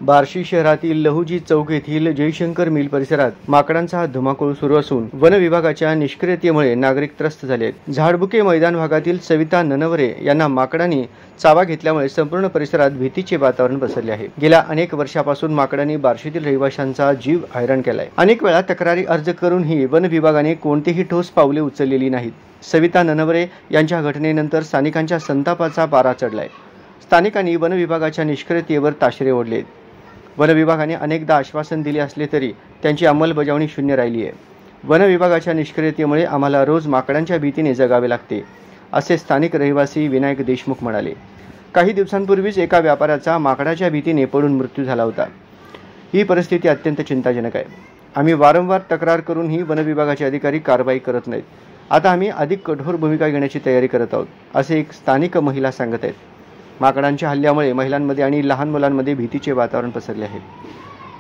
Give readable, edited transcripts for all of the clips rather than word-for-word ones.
बार्शी शहरातील लहुजी चौक येथील जयशंकर मिल परिसरात माकडांचा धुमाकूळ सुरू असून वन विभागाच्या निष्क्रियतेमुळे नागरिक त्रस्त झाले आहेत। झाडबुके मैदान भागातील सविता ननवरे यांना माकडांनी चावा घेतल्यामुळे संपूर्ण परिसरात भीतीचे वातावरण पसरले आहे। गेल्या अनेक वर्षापासून माकडांनी बार्शीतील रहिवाशांचा जीव हैराण केलाय। अनेक वेळा तक्रारी अर्ज करूनही वन विभागाने कोणतीही ठोस पावले उचललेली नाहीत। सविता ननवरे यांच्या घटनेनंतर स्थानिकांच्या संतापाचा पारा चढलाय। स्थानिकांनी वन विभागाच्या निष्क्रियतेवर ताशेरे ओढले। वन विभागाने अनेकदा आश्वासन दिले असले तरी त्यांची अंमलबजावणी शून्य राहिली आहे। वन विभागाच्या निष्क्रियतेमुळे आम्हाला रोज माकडांच्या भीतीने जगावे लागते, असे स्थानिक रहिवासी विनायक देशमुख म्हणाले। काही दिवसांपूर्वीच एका व्यापाऱ्याचा माकडाच्या भीतीने पडून मृत्यू झाला होता। ही परिस्थिती अत्यंत चिंताजनक आहे। आम्ही वारंवार तक्रार करूनही वन विभागाचे अधिकारी कारवाई करत नाहीत। आता आम्ही अधिक कठोर भूमिका घेण्याची तयारी करत आहोत, असे एक स्थानिक महिला सांगत आहेत। माकडांच्या हल्ल्यामुळे महिलांमध्ये आणि लहान मुलांमध्ये भीतीचे वातावरण पसरले आहे।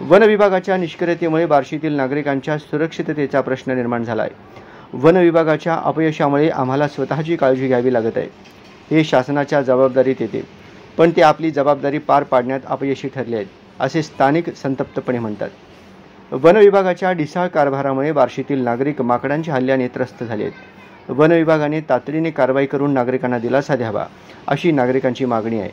वन विभागाच्या निष्क्रियतेमुळे बार्शीतील नागरिकांच्या सुरक्षिततेचा प्रश्न निर्माण झाला आहे। वन विभागाच्या अपयशामुळे आम्हाला स्वतःची काळजी घ्यावी लागत आहे। हे शासनाच्या जबाबदारीत येते, पण ते आपली जबाबदारी पार पाडण्यात अपयशी ठरले आहेत, असे स्थानिक संतप्तपणे म्हणतात। वन विभागाच्या ढिसाळ कारभारामुळे बार्शीतील नागरिक माकडांच्या हल्ल्याने त्रस्त झाले आहेत। वन विभागाने तातडीने कारवाई करून नागरिकांना दिलासा द्यावा, अशी नागरिकांची मागणी आहे।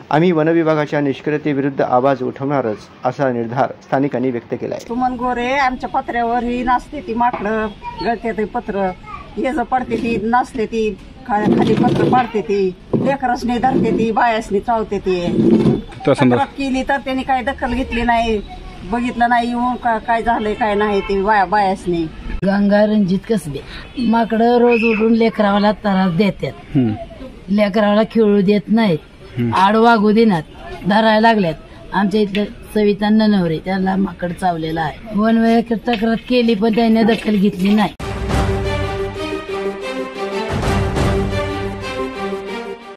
आम्ही वन विभागाच्या निष्क्रियतेविरुद्ध आवाज उठवणारच, असा निर्धार स्थानिकांनी व्यक्त केला आहे। सुमन गोरे आमच्या पत्र्यावर ही नाचते ती माकडं, गळते ते पत्र ये जो पडते ती नाचते ती खाली पत्र पाडते ती लेकरसनी धरते ती बायासनी चावते ती तक्रार केली तर त्यांनी काही दखल घेतली नाही, बघितलं नाही येऊन काय झालंय काय नाही ते बायासनी। गंगा रणजित कसबे माकडं रोज उडून लेकरावाला त्रास देतात, लेकरावाला खेळू देत नाहीत, आड वागू देणार धरायला लागल्यात। आमच्या इथलं सविता ननवरे त्यांना माकड चावलेला आहे। वन तक्रार केली पण त्यांनी दखल घेतली नाही।